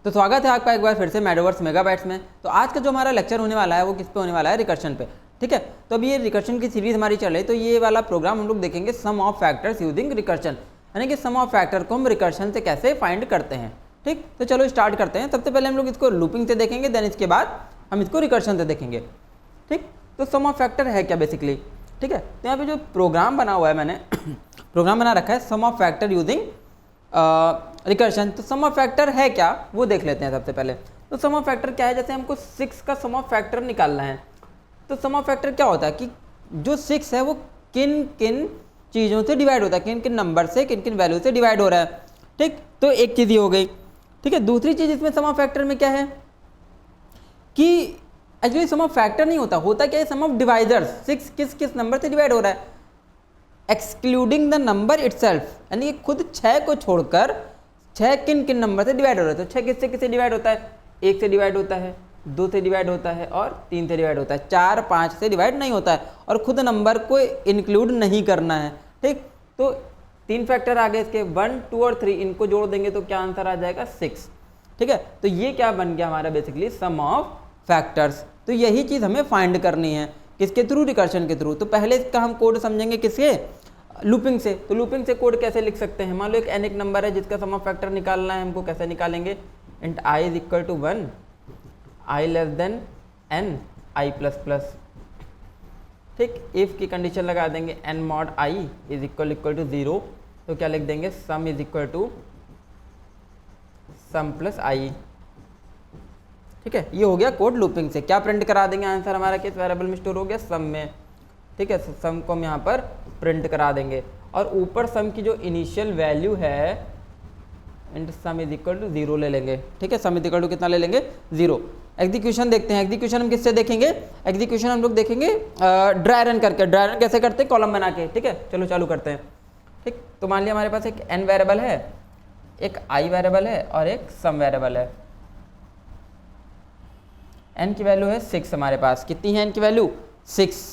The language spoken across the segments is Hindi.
तो स्वागत है आपका एक बार फिर से मैडोवर्स मेगाबाइट्स में। तो आज का जो हमारा लेक्चर होने वाला है वो किस पे होने वाला है, रिकर्शन पे। ठीक है, तो अभी ये रिकर्शन की सीरीज हमारी चल रही है, तो ये वाला प्रोग्राम हम लोग देखेंगे सम ऑफ फैक्टर्स यूजिंग रिकर्शन, यानी कि सम ऑफ फैक्टर को हम रिकर्शन से कैसे फाइंड करते हैं। ठीक, तो चलो स्टार्ट करते हैं। सबसे पहले हम लोग इसको लूपिंग से देखेंगे, देन इसके बाद हम इसको रिकर्शन से देखेंगे। ठीक, तो सम ऑफ फैक्टर है क्या बेसिकली। ठीक है, तो यहाँ पे जो प्रोग्राम बना हुआ है मैंने प्रोग्राम बना रखा है सम ऑफ फैक्टर यूजिंग रिकर्शन। तो सम ऑफ फैक्टर है क्या वो देख लेते हैं सबसे पहले। तो सम ऑफ फैक्टर क्या है, जैसे हमको 6 का सम ऑफ फैक्टर निकालना है, तो सम ऑफ फैक्टर क्या होता है कि जो 6 है वो किन किन चीज़ों से डिवाइड होता है, किन किन नंबर से, किन किन वैल्यू से डिवाइड हो रहा है। ठीक, तो एक चीज़ ये हो गई। ठीक है, दूसरी चीज़ इसमें सम ऑफ फैक्टर में क्या है कि एक्चुअली सम ऑफ फैक्टर नहीं होता, होता क्या है सम ऑफ डिवाइजर्स। 6 किस किस नंबर से डिवाइड हो रहा है, एक्सक्लूडिंग द नंबर इटसेल्फ, यानी कि खुद 6 को छोड़कर 6 किन किन नंबर से डिवाइड हो रहा है। तो 6 किससे किससे डिवाइड होता है, 1 से डिवाइड होता है, 2 से डिवाइड होता है और 3 से डिवाइड होता है, 4 5 से डिवाइड नहीं होता है, और खुद नंबर को इंक्लूड नहीं करना है। ठीक, तो 3 फैक्टर आ गए इसके, 1 2 और 3, इनको जोड़ देंगे तो क्या आंसर आ जाएगा 6। ठीक है, तो ये क्या बन गया हमारा बेसिकली सम ऑफ फैक्टर्स। तो यही चीज़ हमें फाइंड करनी है, किसके थ्रू, रिकर्शन के थ्रू। तो पहले इसका हम कोड समझेंगे किसके, लूपिंग से। तो लूपिंग से कोड कैसे लिख सकते हैं, मान लो एक n एक नंबर है जिसका सम ऑफ फैक्टर निकालना है हमको, कैसे निकालेंगे, int i is equal to 1, i less than n, i plus plus. ठीक, इफ की कंडीशन लगा देंगे n mod i is equal to 0, तो क्या लिख देंगे sum is equal to sum plus i। ठीक है, ये हो गया कोड लूपिंग से। क्या प्रिंट करा देंगे, आंसर हमारा किस वेरिएबल में स्टोर हो गया, सम में। ठीक है, सम को हम यहाँ पर प्रिंट करा देंगे, और ऊपर सम की जो इनिशियल वैल्यू है int sum is equal to 0 ले लेंगे। ठीक है, सम इज इक्वल टू कितना ले लेंगे, 0। एग्जीक्यूशन देखते हैं, एग्जीक्यूशन हम किससे देखेंगे, एग्जीक्यूशन हम लोग देखेंगे ड्राई रन करके। ड्राई रन कैसे करते हैं, कॉलम बना के। ठीक है, चलो चालू करते हैं। ठीक, तो मान लिया हमारे पास एक n वेरिएबल है, एक i वेरिएबल है और एक सम वेरिएबल है। n की वैल्यू है 6 हमारे पास, कितनी है n की वैल्यू, 6।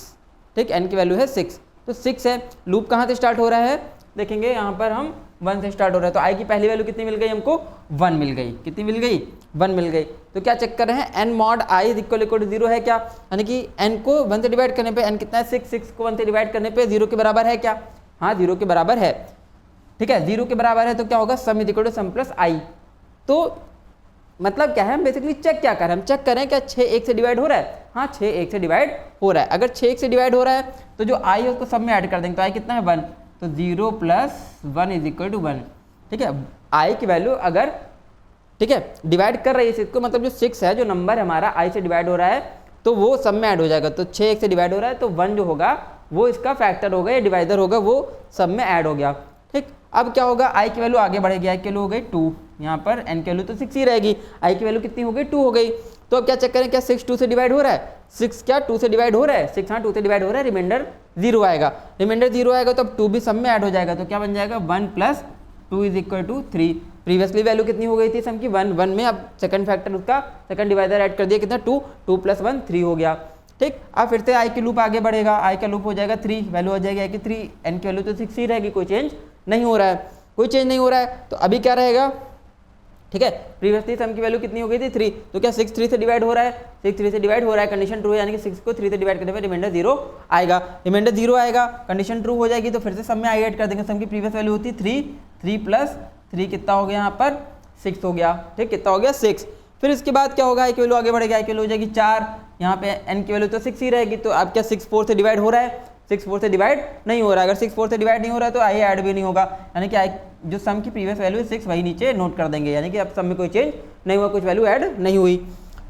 ठीक, n की वैल्यू है 6, तो 6 है। लूप कहाँ से स्टार्ट हो रहा है, देखेंगे यहाँ पर हम 1 से स्टार्ट हो रहा है, तो i की पहली वैल्यू कितनी मिल गई हमको, 1 मिल गई। कितनी मिल गई, 1 मिल गई। तो क्या चेक कर रहे हैं, n mod i is equal to 0 है क्या, यानी कि n को 1 से डिवाइड करने पे n कितना है 6, 6 को 1 से डिवाइड करने पे 0 के बराबर है क्या, हाँ 0 के बराबर है। ठीक है, 0 के बराबर है तो क्या होगा, sum is equal to sum plus i। तो मतलब क्या है, हम बेसिकली चेक क्या कर रहे हैं, हम चेक कर रहे हैं क्या 6 1 से डिवाइड हो रहा है, हाँ 6 1 से डिवाइड हो रहा है। अगर 6 1 से डिवाइड हो रहा है तो जो i है उसको सब में ऐड कर देंगे, तो i कितना है 1, तो 0 प्लस 1 इज इक्वल टू 1। ठीक है, i की वैल्यू अगर, ठीक है, डिवाइड कर रही है इसको, मतलब जो 6 है, जो नंबर हमारा i से डिवाइड हो रहा है, तो वो सब में ऐड हो जाएगा। तो 6 1 से डिवाइड हो रहा है तो 1 जो होगा वो इसका फैक्टर होगा या डिवाइडर होगा, वो सब में ऐड हो गया। ठीक, अब क्या होगा, i की वैल्यू आगे बढ़ेगी, i की वैल्यू हो गई 2, यहाँ पर n की वैल्यू तो 6 ही रहेगी, i की वैल्यू कितनी हो गई, 2 हो गई। तो अब क्या चेक करें, क्या 6 2 से डिवाइड हो रहा है, 6 क्या 2 से डिवाइड हो रहा है, 6 हाँ 2 से डिवाइड हो रहा है, रिमाइंडर 0 आएगा। रिमाइंडर 0 आएगा तो अब 2 भी सब में ऐड हो जाएगा, तो क्या बन जाएगा 1 plus 2 is equal to 3। Previously value कितनी हो गई थी सम की, 1, 1 में अब सेकंड फैक्टर उसका सेकंड डिवाइडर ऐड कर दिया, कितना 2, 2 प्लस 1 3 हो गया। ठीक, अब फिर से i की लूप आगे बढ़ेगा, i का लूप हो जाएगा 3, वैल्यू हो जाएगी i की 3, n की वैल्यू तो 6 ही रहेगी, कोई चेंज नहीं हो रहा है, कोई चेंज नहीं हो रहा है। तो अभी क्या रहेगा, ठीक है, प्रीवियसली सम की वैल्यू कितनी हो गई थी 3, तो क्या 6 3 से डिवाइड हो रहा है, 6 3 से डिवाइड हो रहा है, कंडीशन ट्रू है, यानी कि 6 को 3 से डिवाइड करने पे रिमाइंडर 0 आएगा। रिमाइंडर 0 आएगा, कंडीशन ट्रू हो जाएगी, तो फिर से सम में i ऐड कर देंगे। सम की प्रीवियस वैल्यू होती 3, 3 प्लस 3 कितना हो गया यहाँ पर 6 हो गया। ठीक, कितना हो गया 6। फिर इसके बाद क्या होगा, i की वैल्यू आगे बढ़ेगी, i की वैल्यू हो जाएगी 4, यहाँ पे n की वैल्यू तो 6 ही रहेगी, तो अब क्या 6 4 से डिवाइड हो रहा है, 6 4 से डिवाइड नहीं हो रहा है। अगर 6 4 से डिवाइड नहीं हो रहा है तो i ऐड भी नहीं होगा, यानी कि i जो सम की प्रीवियस वैल्यू है 6 वही नीचे नोट कर देंगे, यानी कि अब सम में कोई चेंज नहीं हुआ, कुछ वैल्यू ऐड नहीं हुई।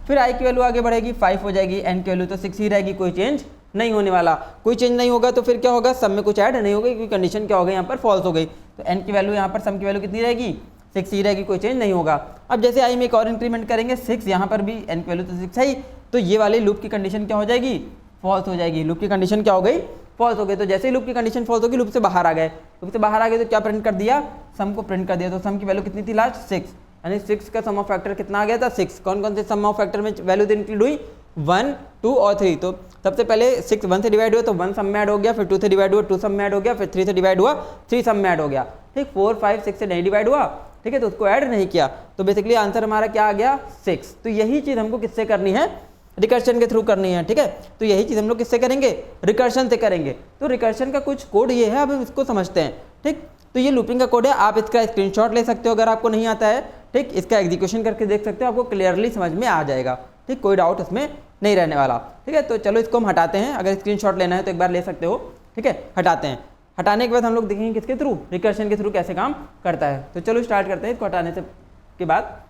फिर i की वैल्यू आगे बढ़ेगी 5 हो जाएगी, n की वैल्यू तो 6 ही रहेगी, कोई चेंज नहीं होने वाला, कोई चेंज नहीं होगा। तो फिर क्या होगा, सम में कुछ ऐड नहीं होगा, क्योंकि कंडीशन क्या हो गई यहाँ पर फॉल्स हो गई। तो n की वैल्यू यहाँ पर सम की वैल्यू कितनी रहेगी, 6 ही रहेगी, कोई चेंज नहीं होगा। अब जैसे i में एक और इंक्रीमेंट करेंगे 6, यहाँ पर भी n की वैल्यू तो 6 है ही, तो ये वाली लूप की कंडीशन क्या हो जाएगी, फॉल्स हो जाएगी। लूप की कंडीशन क्या हो गई, फॉल्स हो गई। तो जैसे ही लूप की कंडीशन फॉल्स होगी, लूप से बाहर आ गए, लूप से बाहर आ गए तो क्या प्रिंट कर दिया, सम को प्रिंट कर दिया। तो सम की वैल्यू कितनी थी लास्ट 6, यानी 6 का सम ऑफ फैक्टर कितना आ गया था 6। कौन कौन से सम ऑफ फैक्टर में वैल्यू इंक्लूड हुई, 1 2 और 3। तो सबसे पहले 6 1 से डिवाइड हुआ तो 1 सम में ऐड हो गया, फिर 2 से डिवाइड हुआ 2 सम में ऐड हो गया, फिर 3 से डिवाइड हुआ 3 सम में ऐड हो गया। ठीक, 4 5 6 से नहीं डिवाइड हुआ, ठीक है, तो उसको ऐड नहीं किया, तो बेसिकली आंसर हमारा क्या आ गया 6। तो यही चीज़ हमको किससे करनी है, रिकर्शन के थ्रू करनी है, ठीक है। तो यही चीज़ हम लोग किससे करेंगे, रिकर्शन से करेंगे। तो रिकर्शन का कुछ कोड ये है, अब हम इसको समझते हैं, ठीक। तो ये लूपिंग का कोड है, आप इसका स्क्रीनशॉट ले सकते हो अगर आपको नहीं आता है, ठीक। इसका एग्जीक्यूशन करके देख सकते हो, आपको क्लियरली समझ में आ जाएगा, ठीक, कोई डाउट उसमें नहीं रहने वाला, ठीक है। तो चलो इसको हम हटाते हैं, अगर स्क्रीनशॉट लेना है तो एक बार ले सकते हो, ठीक है। हटाते हैं, हटाने के बाद हम लोग देखेंगे किसके थ्रू, रिकर्शन के थ्रू कैसे काम करता है। तो चलो स्टार्ट करते हैं। इसको हटाने से के बाद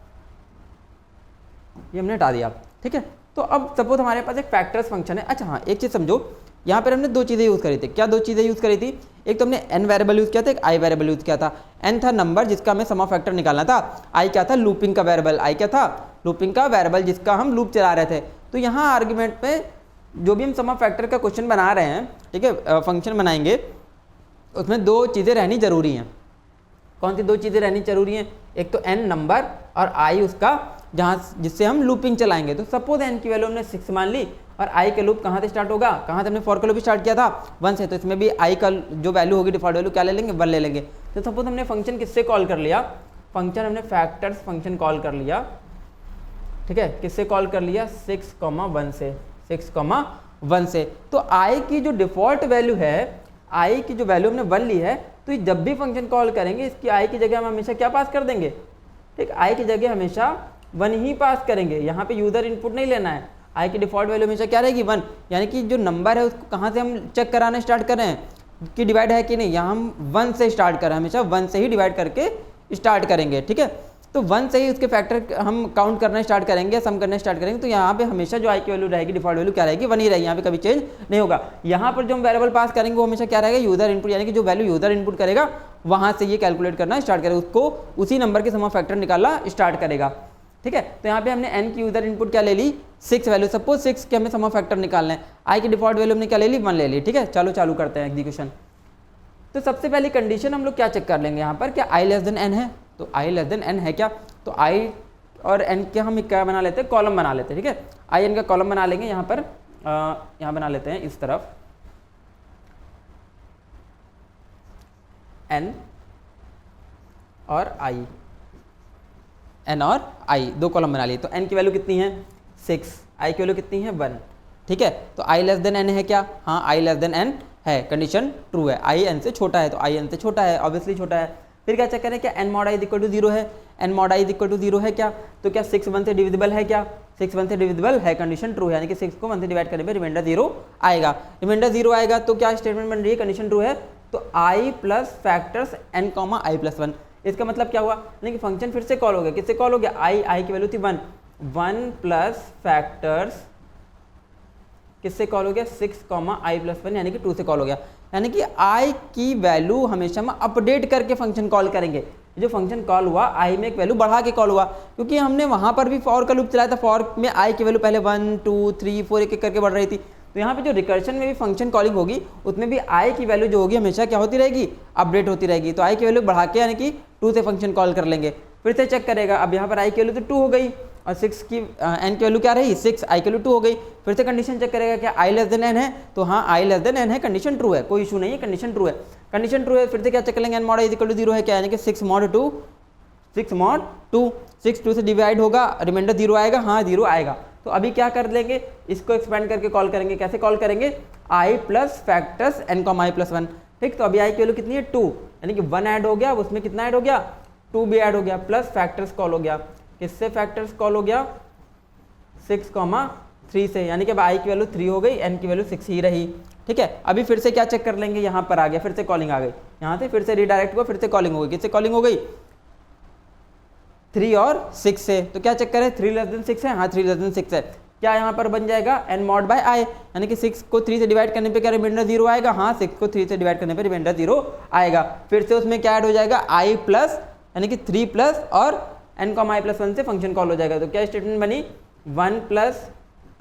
ये हमने हटा दिया, ठीक है। तो अब सपोज हमारे पास एक फैक्टर्स फंक्शन है। अच्छा हाँ, एक चीज़ समझो, यहाँ पर हमने दो चीज़ें यूज़ करी थी। क्या दो चीज़ें यूज़ करी थी, एक तो हमने n वेरिएबल यूज़ किया था, एक i वेरिएबल यूज़ किया था। n था नंबर जिसका हमें सम ऑफ फैक्टर निकालना था, i क्या था, लूपिंग का वेरिएबल, i क्या था, लूपिंग का वेरिएबल जिसका हम लूप चला रहे थे। तो यहाँ आर्ग्यूमेंट में जो भी हम सम ऑफ फैक्टर का क्वेश्चन बना रहे हैं, ठीक है, फंक्शन बनाएंगे, उसमें दो चीज़ें रहनी जरूरी हैं। कौन सी दो चीज़ें रहनी जरूरी हैं, एक तो n नंबर और i उसका जहाँ जिससे हम लूपिंग चलाएंगे। तो सपोज n की वैल्यू हमने 6 मान ली और i का लूप कहाँ से स्टार्ट होगा, कहाँ से हमने फॉर का लूप स्टार्ट किया था 1 से, तो इसमें भी i का जो वैल्यू होगी डिफॉल्ट वैल्यू क्या ले लेंगे, 1 ले लेंगे। तो सपोज हमने फंक्शन किससे कॉल कर लिया, फंक्शन हमने फैक्टर्स फंक्शन कॉल कर लिया, ठीक है, किससे कॉल कर लिया 6,1 से, 6,1 से। तो i की जो डिफॉल्ट वैल्यू है, i की जो वैल्यू हमने 1 ली है, तो जब भी फंक्शन कॉल करेंगे इसकी i की जगह हम हमेशा क्या पास कर देंगे, ठीक, i की जगह हमेशा 1 ही पास करेंगे। यहाँ पे यूजर इनपुट नहीं लेना है, i की डिफॉल्ट वैल्यू हमेशा क्या रहेगी 1। यानी कि जो नंबर है उसको कहाँ से हम चेक कराना स्टार्ट कर रहे हैं कि डिवाइड है कि नहीं, यहाँ हम 1 से स्टार्ट कर रहे हैं, हमेशा 1 से ही डिवाइड करके स्टार्ट करेंगे, ठीक है। तो 1 से ही उसके फैक्टर हम काउंट करना स्टार्ट करेंगे, सम करना स्टार्ट करेंगे। तो यहाँ पे हमेशा जो i की वैल्यू रहेगी डिफॉल्ट वैल्यू क्या रहेगी, 1 ही रहेगी, यहाँ पे कभी चेंज नहीं होगा। यहाँ पर जो हम वेरिएबल पास करेंगे वो हमेशा क्या रहेगा, यूजर इनपुट, यानी कि जो वैल्यू यूजर इनपुट करेगा वहाँ से ये कैलकुलेट करना स्टार्ट करेगा, उसको उसी नंबर के सम ऑफ फैक्टर निकालना स्टार्ट करेगा, ठीक है। तो यहाँ पे हमने n की यूजर इनपुट क्या ले ली 6 वैल्यू, सपोज 6 के हमें सम ऑफ फैक्टर निकालना है, i की डिफॉल्ट वैल्यू हमने क्या ले ली 1 ले ली, ठीक है। चलो चालू करते हैं एग्जीक्यूशन। तो सबसे पहली कंडीशन हम लोग क्या चेक कर लेंगे यहाँ पर, क्या i लेस देन n है, तो i लेस देन n है क्या, तो i और n के हम क्या बना लेते हैं, कॉलम बना लेते हैं, ठीक है। i n का कॉलम बना लेंगे, यहाँ पर यहाँ बना लेते हैं इस तरफ n और i, n और i दो कॉलम बना लिए। तो n की वैल्यू कितनी है 6, i की वैल्यू कितनी है 1, ठीक है। तो i लेस देन n है क्या, हाँ i लेस देन n है, कंडीशन ट्रू है, i n से छोटा है, तो i n से छोटा है, ऑब्वियसली छोटा है। फिर क्या चेक करें, क्या n mod i equal to 0 है, n mod i equal to 0 है क्या, तो क्या 6 1 से डिविजिबल है क्या, 6 1 से डिविजिबल है, कंडीशन ट्रू है, यानी कि 6 को 1 से डिवाइड करने पे रिमाइंडर 0 आएगा, रिमाइंडर 0 आएगा। तो क्या स्टेटमेंट बन रही है, कंडीशन ट्रू है। तो i plus factors n comma i plus 1, इसका मतलब क्या हुआ, यानी कि फंक्शन फिर से कॉल हो गया, किससे कॉल हो गया, i की वैल्यू थी 1, 1 प्लस फैक्टर्स किससे कॉल हो गया 6 i प्लस 1, यानी कि 2 से कॉल हो गया। यानी कि i की वैल्यू हमेशा हम अपडेट करके फंक्शन कॉल करेंगे। जो फंक्शन कॉल हुआ i में एक वैल्यू बढ़ा के कॉल हुआ, क्योंकि हमने वहाँ पर भी फॉर का लूप चलाया था, फॉर में i की वैल्यू पहले 1 2 3 4 एक एक करके बढ़ रही थी। तो यहाँ पे जो रिकर्शन में भी फंक्शन कॉलिंग होगी उसमें भी i की वैल्यू जो होगी हमेशा क्या होती रहेगी, अपडेट होती रहेगी। तो i की वैल्यू बढ़ा के यानी कि 2 से फंक्शन कॉल कर लेंगे, फिर से चेक करेगा। अब यहाँ पर i की वैल्यू तो 2 हो गई और 6 की n की वैल्यू क्या रही 6, i की वैल्यू 2 हो गई, फिर से कंडीशन चेक करेगा क्या i लेस देन n है, तो हाँ i लेस देन n है, कंडीशन ट्रू है, कोई इशू नहीं है, कंडीशन ट्रू है, कंडीशन ट्रू है। फिर से क्या चेक करेंगे, n mod i equal to 0 है क्या, यानी कि 6 mod 2, 6 2 से डिवाइड होगा, रिमाइंडर 0 आएगा, हाँ 0 आएगा। तो अभी क्या कर लेंगे, इसको एक्सपेंड करके कॉल करेंगे, कैसे कॉल करेंगे, i plus factors n comma i plus 1, ठीक। तो अभी i की वैल्यू कितनी है 2, यानी कि 1 ऐड हो गया, उसमें कितना ऐड हो गया 2 भी ऐड हो गया, प्लस फैक्टर्स कॉल हो गया, किससे फैक्टर्स कॉल हो गया 6,3 से, यानी कि अब i की वैल्यू 3 हो गई, n की वैल्यू 6 ही रही, ठीक है। अभी फिर से क्या चेक कर लेंगे, यहाँ पर आ गया, फिर से कॉलिंग आ गई, यहाँ से फिर से रिडायरेक्ट हुआ, फिर से कॉलिंग हो गई, किससे कॉलिंग हो गई 3 और 6 से। तो क्या चेक करें 3 लेस देन 6 है, हाँ 3 लेस देन 6 है, क्या यहाँ पर बन जाएगा n mod बाय i, यानी कि 6 को 3 से डिवाइड करने पे क्या रिमाइंडर 0 आएगा, हाँ 6 को 3 से डिवाइड करने पे रिमाइंडर 0 आएगा। फिर से उसमें क्या ऐड हो जाएगा i प्लस, यानी कि 3 प्लस और n कॉमा i प्लस 1 से फंक्शन कॉल हो जाएगा। तो क्या स्टेटमेंट बनी 1 प्लस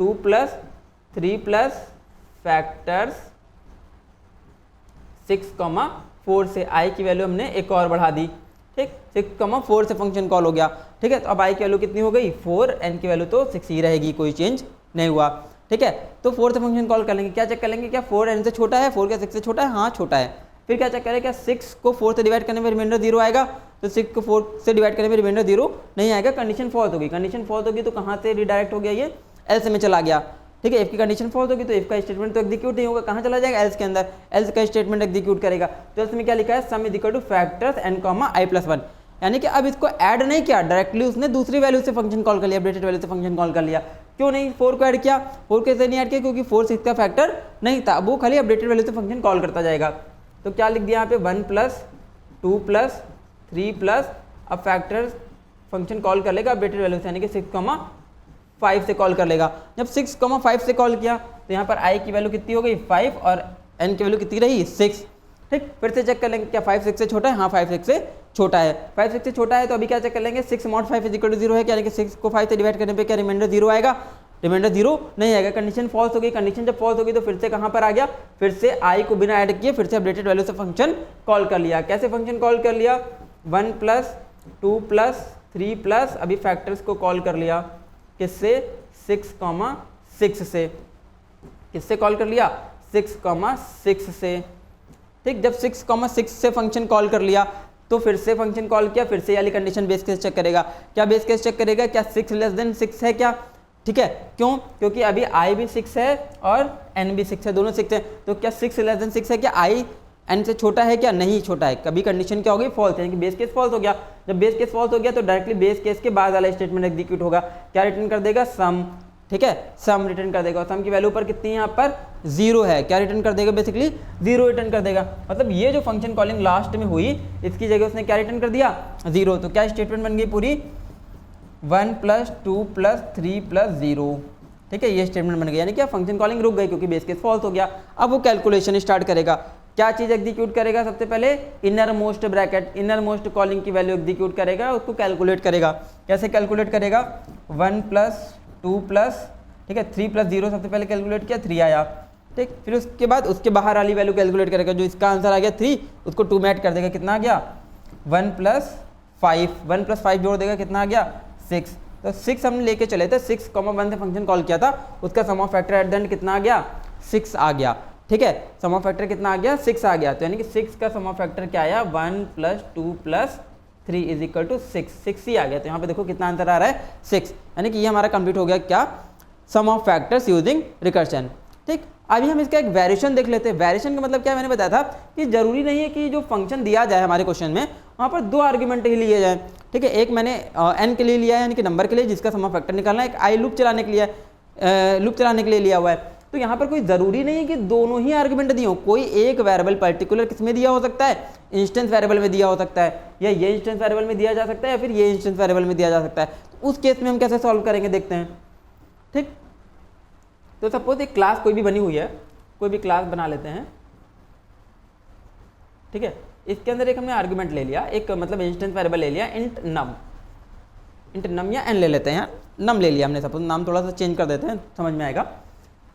2 प्लस 3 प्लस फैक्टर्स 6,4 से i की वैल्यू हमने एक और बढ़ा दी, ठीक, 6,4 से फंक्शन कॉल हो गया, ठीक है। तो अब i की वैल्यू कितनी हो गई 4, n की वैल्यू तो 6 ही रहेगी, कोई चेंज नहीं हुआ, ठीक है। तो 4 से फंक्शन कॉल कर लेंगे, क्या चेक कर लेंगे, क्या 4 n से छोटा है, 4 क्या 6 से छोटा है, हाँ छोटा है, फिर क्या चेक करें, क्या 6 को 4 से डिवाइड करने में रिमाइंडर 0 आएगा, तो 6 को 4 से डिवाइड करने में रिमाइंडर 0 नहीं आएगा, कंडीशन फॉल्स होगी। कंडीशन फॉल्स होगी तो कहाँ से रिडायरेक्ट हो गया, ये एल्स में चला गया। ठीक है, इफ की कंडीशन फॉल्स होगी तो इफ का स्टेटमेंट तो एग्जीक्यूट नहीं होगा, कहाँ चला जाएगा, एल्स के अंदर, एल्स का स्टेटमेंट एग्जीक्यूट करेगा। तो एल्स में क्या लिखा है, sum is equal two factors n comma i plus 1, यानी कि अब इसको ऐड नहीं किया, डायरेक्टली उसने दूसरी वैल्यू से फंक्शन कॉल कर लिया, अपडेटेड वैल्यू से फंक्शन कॉल कर लिया। क्यों नहीं 4 को ऐड किया, 4 कैसे नहीं ऐड किया, क्योंकि 4 6 का फैक्टर नहीं था, वो खाली अपडेटेड वैल्यू से फंक्शन कॉल करता जाएगा। तो क्या लिख दिया यहाँ पे 1 प्लस 2 प्लस 3 प्लस, अब फैक्टर फंक्शन कॉल कर लेगा अपडेटेड वैल्यू से, यानी कि 6,5 से कॉल कर लेगा। जब 6,5 से कॉल किया तो यहाँ पर i की वैल्यू कितनी हो गई 5 और n की वैल्यू कितनी रही 6। ठीक, फिर से चेक कर लेंगे क्या 5 6 से छोटा है, हाँ 5 6 से छोटा है, 5 6 से छोटा है। तो अभी क्या चेक कर लेंगे 6 mod 5 इज इक्वल टू 0 है, यानी कि 6 को 5 से डिवाइड करने पे क्या रिमाइंडर 0 आएगा, रिमाइंडर 0 नहीं आएगा। कंडीशन फॉल्स हो गई, कंडीशन जब फॉल्स होगी तो फिर से कहाँ पर आ गया, फिर से i को बिना ऐड किए फिर से अपडेटेड वैल्यू से फंक्शन कॉल कर लिया। कैसे फंक्शन कॉल कर लिया, 1 प्लस 2 प्लस 3 प्लस, अभी फैक्टर्स को कॉल कर लिया किससे, 6,6 से, किससे कॉल कर लिया 6,6 से। ठीक, जब 6,6 से फंक्शन कॉल कर लिया तो फिर से फंक्शन कॉल किया, फिर से वाली कंडीशन बेस केस चेक करेगा। क्या बेस केस चेक करेगा, क्या 6 लेस देन 6 है क्या, ठीक है, क्यों, क्योंकि अभी i भी 6 है और n भी 6 है, दोनों 6 है, तो क्या 6 लेस देन 6 है, क्या i n से छोटा है क्या, नहीं छोटा है। कभी कंडीशन क्या हो गई फॉल्स, यानी कि बेस केस फॉल्स हो गया। जब बेस केस फॉल्स हो गया तो डायरेक्टली बेस केस के बाद वाला स्टेटमेंट एग्जीक्यूट होगा, क्या रिटर्न कर देगा, सम। ठीक है, सम रिटर्न कर देगा, सम की वैल्यू पर कितनी है, यहाँ पर 0 है, क्या रिटर्न कर देगा, बेसिकली 0 रिटर्न कर देगा। मतलब ये जो फंक्शन कॉलिंग लास्ट में हुई इसकी जगह उसने क्या रिटर्न कर दिया 0। तो क्या स्टेटमेंट बन गई पूरी 1 प्लस 2 प्लस 3 प्लस 0। ठीक है, ये स्टेटमेंट बन गया, यानी कि फंक्शन कॉलिंग रुक गई क्योंकि बेस केस फॉल्स हो गया। अब वो कैलकुलेशन स्टार्ट करेगा, क्या चीज़ एग्जीक्यूट करेगा, सबसे पहले inner most bracket, inner most calling की वैल्यू एग्जीक्यूट करेगा, उसको कैलकुलेट करेगा। कैसे कैलकुलेट करेगा, 1 प्लस 2 प्लस, ठीक है 3 प्लस 0, सबसे पहले कैलकुलेट किया 3 आया। ठीक, फिर उसके बाद उसके बाहर वाली वैल्यू कैलकुलेट करेगा, जो इसका आंसर आ गया 3, उसको 2 में ऐड कर देगा, कितना आ गया 1 प्लस 5 जोड़ देगा, कितना आ गया 6। तो 6 हमने लेके चले थे, 6,1 से फंक्शन कॉल किया था, उसका sum of factor at the end कितना आ गया 6 आ गया। ठीक है, सम ऑफ फैक्टर कितना आ गया 6 आ गया, तो यानी कि 6 का सम ऑफ फैक्टर क्या आया 1 plus 2 plus 3 is equal to 6 ही आ गया। तो यहाँ पे देखो कितना आंसर आ रहा है 6, यानी कि ये हमारा कंप्लीट हो गया क्या, सम ऑफ फैक्टर्स यूजिंग रिकर्शन। ठीक, अभी हम इसका एक वेरिएशन देख लेते हैं। वेरिएशन का मतलब क्या, मैंने बताया था कि जरूरी नहीं है कि जो फंक्शन दिया जाए हमारे क्वेश्चन में वहाँ पर 2 आर्ग्यूमेंट ही लिए जाए। ठीक है, एक मैंने n के लिए लिया है, यानी कि नंबर के लिए जिसका सम ऑफ फैक्टर निकालना है, एक i लूप चलाने के लिए लूप चलाने के लिए लिया हुआ है। तो यहाँ पर कोई ज़रूरी नहीं है कि दोनों ही आर्गुमेंट दिए हो, कोई एक वेरिएबल पर्टिकुलर किस में दिया हो सकता है, इंस्टेंस वेरिएबल में दिया हो सकता है, या ये इंस्टेंस वेरिएबल में दिया जा सकता है, या फिर ये इंस्टेंस वेरिएबल में दिया जा सकता है। तो उस केस में हम कैसे सॉल्व करेंगे देखते हैं। ठीक, तो सपोज एक क्लास कोई भी बनी हुई है, कोई भी क्लास बना लेते हैं। ठीक है, इसके अंदर एक हमने आर्गुमेंट ले लिया, एक मतलब इंस्टेंस वेरिएबल ले लिया इंट नम या n ले लेते हैं, नम ले लिया हमने, सपोज नाम थोड़ा सा चेंज कर देते हैं, समझ में आएगा।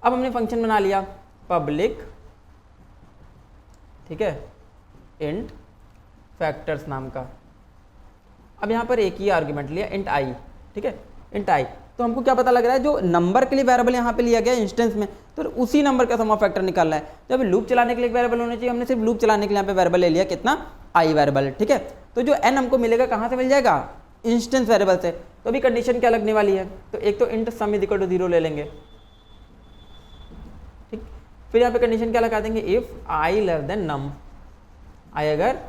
अब हमने फंक्शन बना लिया पब्लिक, ठीक है, इंट फैक्टर्स नाम का। अब यहाँ पर एक ही आर्गुमेंट लिया इंट i, ठीक है, इंट i। तो हमको क्या पता लग रहा है, जो नंबर के लिए वेरिएबल यहाँ पे लिया गया इंस्टेंस में, तो उसी नंबर का सम ऑफ फैक्टर निकालना है। तो अभी लूप चलाने के लिए वेरिएबल होना चाहिए, हमने सिर्फ लूप चलाने के लिए यहाँ पे वेरिएबल ले लिया कितना i वेरिएबल। ठीक है, तो जो n हमको मिलेगा कहाँ से मिल जाएगा, इंस्टेंस वेरिएबल से। तो अभी कंडीशन क्या लगने वाली है, तो एक तो int sum is equal to 0 ले लेंगे। ठीक, फिर यहाँ पे कंडीशन क्या लगा देंगे, if i less than num, i अगर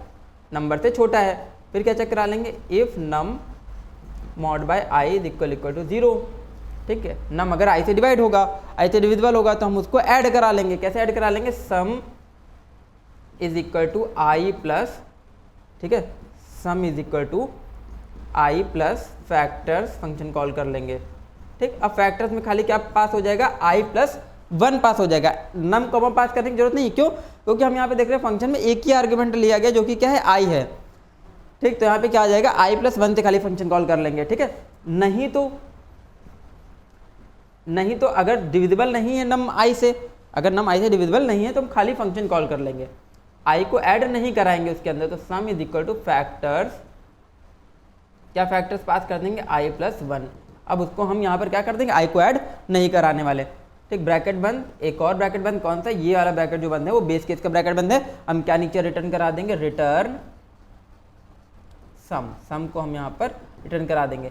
नंबर से छोटा है। फिर क्या चेक करा लेंगे, if num mod by i is equal to 0। ठीक है, नम अगर i से डिवाइड होगा, i से डिविजिबल होगा, तो हम उसको ऐड करा लेंगे। कैसे ऐड करा लेंगे, sum is equal to i plus, ठीक है, sum is equal to i plus factors function call कर लेंगे। ठीक, अब फैक्टर्स में खाली क्या पास हो जाएगा, i प्लस 1 पास हो जाएगा, नम कॉमा पास करने की जरूरत नहीं। क्यों, क्योंकि हम यहाँ पे देख रहे हैं फंक्शन में एक ही आर्गुमेंट लिया गया जो कि क्या है, i है। ठीक, तो यहाँ पे क्या आ जाएगा, i प्लस 1 से खाली फंक्शन कॉल कर लेंगे। ठीक है, नहीं तो अगर डिविजिबल नहीं है नम i से, अगर नम i से डिविजिबल नहीं है तो हम खाली फंक्शन कॉल कर लेंगे, i को ऐड नहीं कराएंगे उसके अंदर। तो सम इज इक्वल टू फैक्टर्स, क्या फैक्टर्स पास कर देंगे i प्लस 1। अब उसको हम यहाँ पर क्या कर देंगे, i को ऐड नहीं कराने वाले। ठीक, ब्रैकेट बंद, एक और ब्रैकेट बंद, कौन सा, ये वाला ब्रैकेट जो बंद है वो बेस केस का ब्रैकेट बंद है। हम क्या नीचे रिटर्न करा देंगे, रिटर्न सम, सम को हम यहाँ पर रिटर्न करा देंगे।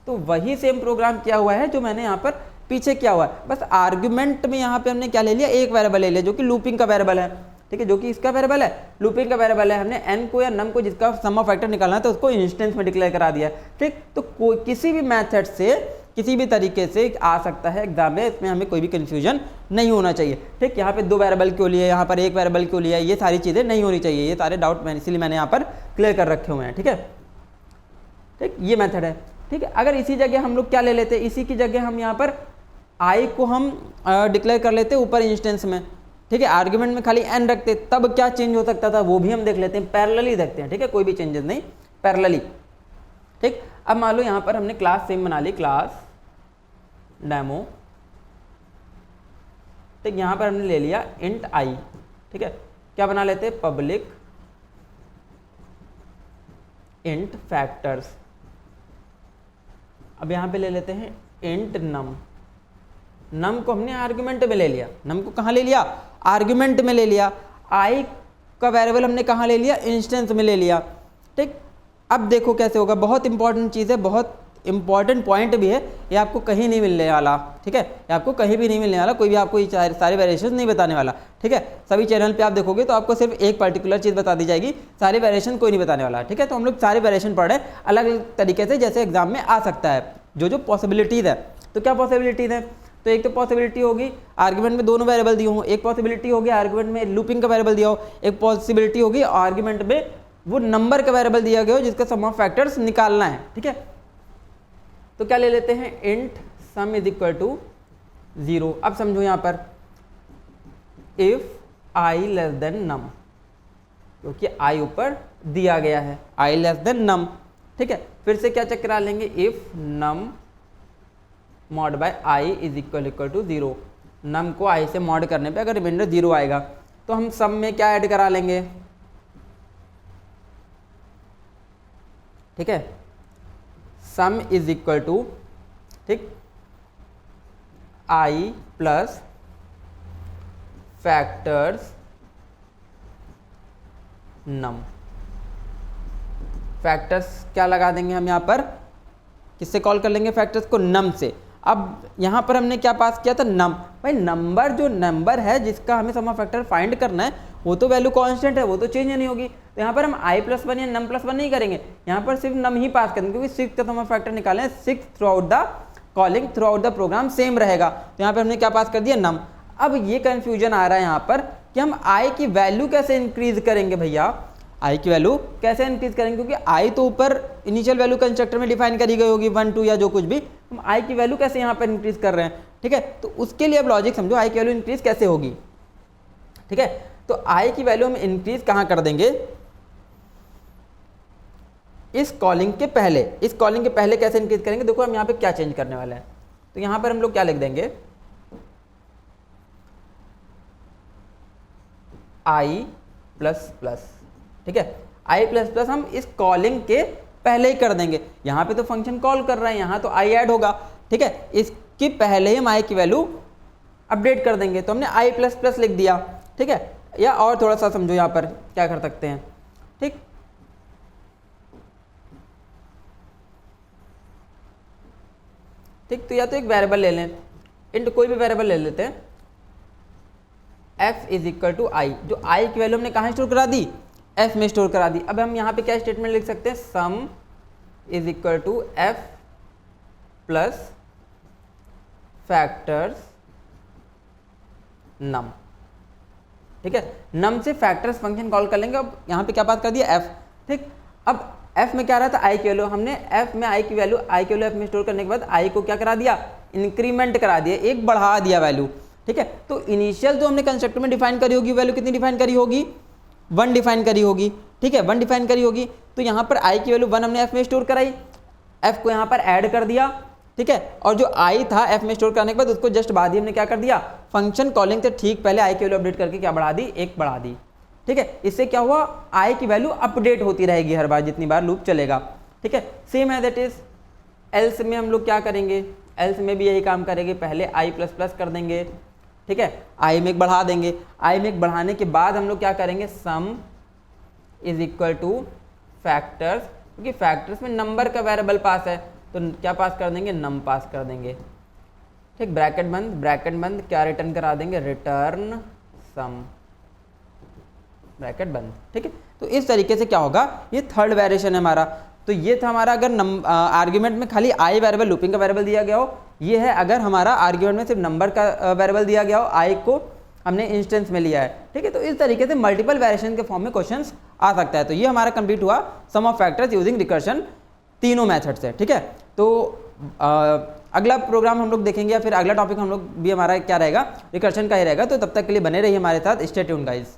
तो वही सेम प्रोग्राम किया हुआ है जो मैंने यहाँ पर पीछे किया हुआ है, बस आर्गुमेंट में यहाँ पे हमने क्या ले लिया, एक वेरिएबल ले लिया जो कि लूपिंग का वेरिएबल है, ठीक है, जो कि इसका वेरिएबल है, लूपिंग का वेरिएबल है। हमने n को या num को जिसका सम ऑफ फैक्टर निकालना है तो उसको इंस्टेंस में डिक्लेयर करा दिया, ठीक। तो कोई किसी भी मेथड से किसी भी तरीके से आ सकता है एग्जाम में, इसमें हमें कोई भी कंफ्यूजन नहीं होना चाहिए, ठीक। यहाँ पे 2 वेरिएबल क्यों लिए, यहाँ पर 1 वेरिएबल क्यों लिया, ये सारी चीज़ें नहीं होनी चाहिए, ये सारे डाउट मैंने इसीलिए मैंने यहाँ पर क्लियर कर रखे हुए हैं, ठीक है, ठीक। ये मेथड है, ठीक है। अगर इसी जगह हम लोग क्या ले लेते, इसी की जगह हम यहाँ पर i को हम डिक्लेयर कर लेते ऊपर इंस्टेंस में, ठीक है, आर्गुमेंट में खाली n रखते, तब क्या चेंज हो सकता था वो भी हम देख लेते हैं, पैरेलली देखते हैं, ठीक है, कोई भी चेंजेस नहीं, पैरेलली, ठीक। अब मान लो यहाँ पर हमने क्लास सेम बना ली, क्लास डेमो, ठीक, यहाँ पर हमने ले लिया इंट i, ठीक है, क्या बना लेते हैं, पब्लिक इंट फैक्टर्स। अब यहाँ पे ले लेते हैं इंट num, num को हमने आर्गुमेंट में ले लिया, num को कहाँ ले लिया, आर्गुमेंट में ले लिया, i का वेरिएबल हमने कहाँ ले लिया, इंस्टेंस में ले लिया, ठीक। अब देखो कैसे होगा, बहुत इंपॉर्टेंट चीज़ है, बहुत इंपॉर्टेंट पॉइंट भी है, ये आपको कहीं नहीं मिलने वाला, ठीक है, ये आपको कहीं भी नहीं मिलने वाला, कोई भी आपको ये सारे वेरिएशन नहीं बताने वाला, ठीक है। सभी चैनल पे आप देखोगे तो आपको सिर्फ एक पर्टिकुलर चीज़ बता दी जाएगी, सारे वेरिएशन कोई नहीं बताने वाला, ठीक है। तो हम लोग सारे वेरिएशन पढ़ रहे हैं अलग अलग तरीके से, जैसे एग्जाम में आ सकता है, जो पॉसिबिलिटीज़ है। तो क्या पॉसिबिलिटीज़ है, तो एक तो पॉसिबिलिटी होगी आर्गुमेंट में दोनों वेरिएबल दिए हों, एक पॉसिबिलिटी होगी आर्गुमेंट में लूपिंग का वेरिएबल दिया हो, एक पॉसिबिलिटी होगी आर्गुमेंट में वो नंबर का वेरिएबल दिया गया हो जिसका सम ऑफ फैक्टर्स निकालना है, ठीक है। तो क्या ले लेते हैं, int sum is equal to 0। अब समझो यहाँ पर if i less than num, क्योंकि i ऊपर दिया गया है, i लेस देन num, ठीक है। फिर से क्या चेक करा लेंगे, if num mod by i is equal to 0, num को i से मॉड करने पे अगर रिमाइंडर 0 आएगा तो हम सम में क्या ऐड करा लेंगे, ठीक है, सम इज इक्वल टू, ठीक, i plus factors num, factors क्या लगा देंगे हम यहाँ पर, किससे कॉल कर लेंगे, फैक्टर्स को num से। अब यहाँ पर हमने क्या पास किया था, num, भाई नंबर जो नंबर है जिसका हमें सम ऑफ फैक्टर फाइंड करना है वो तो वैल्यू कांस्टेंट है, वो तो चेंज नहीं होगी। तो यहाँ पर हम i+1 या num+1 नहीं करेंगे, यहाँ पर सिर्फ num ही पास करेंगे, क्योंकि 6 का सम ऑफ फैक्टर निकालें, 6 throughout the calling throughout the program same रहेगा। तो यहाँ पर हमने क्या पास कर दिया, num। अब ये कंफ्यूजन आ रहा है यहाँ पर कि हम i की वैल्यू कैसे इंक्रीज करेंगे, भैया i की वैल्यू कैसे इंक्रीज करेंगे, क्योंकि i तो ऊपर इनिशियल वैल्यू कंस्ट्रक्टर में डिफाइन करी गई होगी 1 2 या जो कुछ भी, हम i की वैल्यू कैसे यहाँ पर इंक्रीज कर रहे हैं, ठीक है। तो उसके लिए अब लॉजिक समझो, i की वैल्यू इंक्रीज कैसे होगी, ठीक है। तो i की वैल्यू हम इंक्रीज कहाँ कर देंगे, इस कॉलिंग के पहले, इस कॉलिंग के पहले कैसे इंक्रीज करेंगे, देखो हम यहाँ पे क्या चेंज करने वाले हैं। तो यहाँ पर हम लोग क्या लिख देंगे, i++, ठीक है, i++ हम इस कॉलिंग के पहले ही कर देंगे। यहाँ पे तो फंक्शन कॉल कर रहे हैं, यहाँ तो i ऐड होगा, ठीक है, इसके पहले ही हम i की वैल्यू अपडेट कर देंगे। तो हमने i++ लिख दिया, ठीक है। या और थोड़ा सा समझो यहाँ पर क्या कर सकते हैं, ठीक, ठीक। तो या तो एक वेरिएबल ले लें, इंट कोई भी वेरिएबल ले लेते हैं, f is equal to i, जो i की वैल्यू हमने कहाँ स्टोर करा दी, f में स्टोर करा दी। अब हम यहाँ पे क्या स्टेटमेंट लिख सकते हैं, sum is equal to f plus factors num, ठीक है। num से फैक्टर्स फंक्शन कॉल कर लेंगे। अब यहाँ पे क्या बात कर दिया, f, ठीक। अब f में क्या रहा था, i की वैल्यू, हमने f में i की वैल्यू f में स्टोर करने के बाद i को क्या करा दिया, इंक्रीमेंट करा दिया, एक बढ़ा दिया वैल्यू, ठीक है। तो इनिशियल जो हमने कंस्ट्रक्टर में डिफाइन करी होगी वैल्यू कितनी डिफाइन करी होगी, 1 डिफाइन करी होगी, ठीक है, 1 डिफाइन करी होगी। तो यहाँ पर i की वैल्यू 1 हमने f में स्टोर कराई, f को यहाँ पर ऐड कर दिया, ठीक है। और जो i था f में स्टोर करने के बाद उसको जस्ट बाद ही हमने क्या कर दिया, फंक्शन कॉलिंग से ठीक पहले i की वैल्यू अपडेट करके क्या बढ़ा दी, 1 बढ़ा दी, ठीक है। इससे क्या हुआ, i की वैल्यू अपडेट होती रहेगी हर बार जितनी बार लूप चलेगा, ठीक है। Same as it is else में हम लोग क्या करेंगे, एल्स में भी यही काम करेंगे, पहले i प्लस प्लस कर देंगे, ठीक है, i में एक बढ़ा देंगे, i में एक बढ़ाने के बाद हम लोग क्या करेंगे, सम इज इक्वल टू फैक्टर्स, क्योंकि फैक्टर्स में नंबर का वेरिएबल पास है तो क्या पास कर देंगे, नम पास कर देंगे, ठीक, ब्रैकेट बंद, क्या रिटर्न करा देंगे, रिटर्न सम, ब्रैकेट बंद, ठीक है। तो इस तरीके से क्या होगा, ये थर्ड वेरिएशन है हमारा। तो ये था हमारा अगर आर्ग्यूमेंट में खाली i वेरिएबल, लूपिंग का वेरिएबल दिया गया हो, ये है अगर हमारा आर्ग्यूमेंट में सिर्फ नंबर का वेरिएबल दिया गया हो, i को हमने इंस्टेंस में लिया है, ठीक है। तो इस तरीके से मल्टीपल वेरिएशन के फॉर्म में क्वेश्चंस आ सकता है। तो ये हमारा कंप्लीट हुआ सम ऑफ फैक्टर्स यूजिंग रिकर्शन तीनों मेथड से, ठीक है। तो अगला प्रोग्राम हम लोग देखेंगे या फिर अगला टॉपिक हम लोग भी हमारा क्या रहेगा, रिकर्शन का ही रहेगा। तो तब तक के लिए बने रहिए हमारे साथ, स्टे ट्यून्ड गाइस।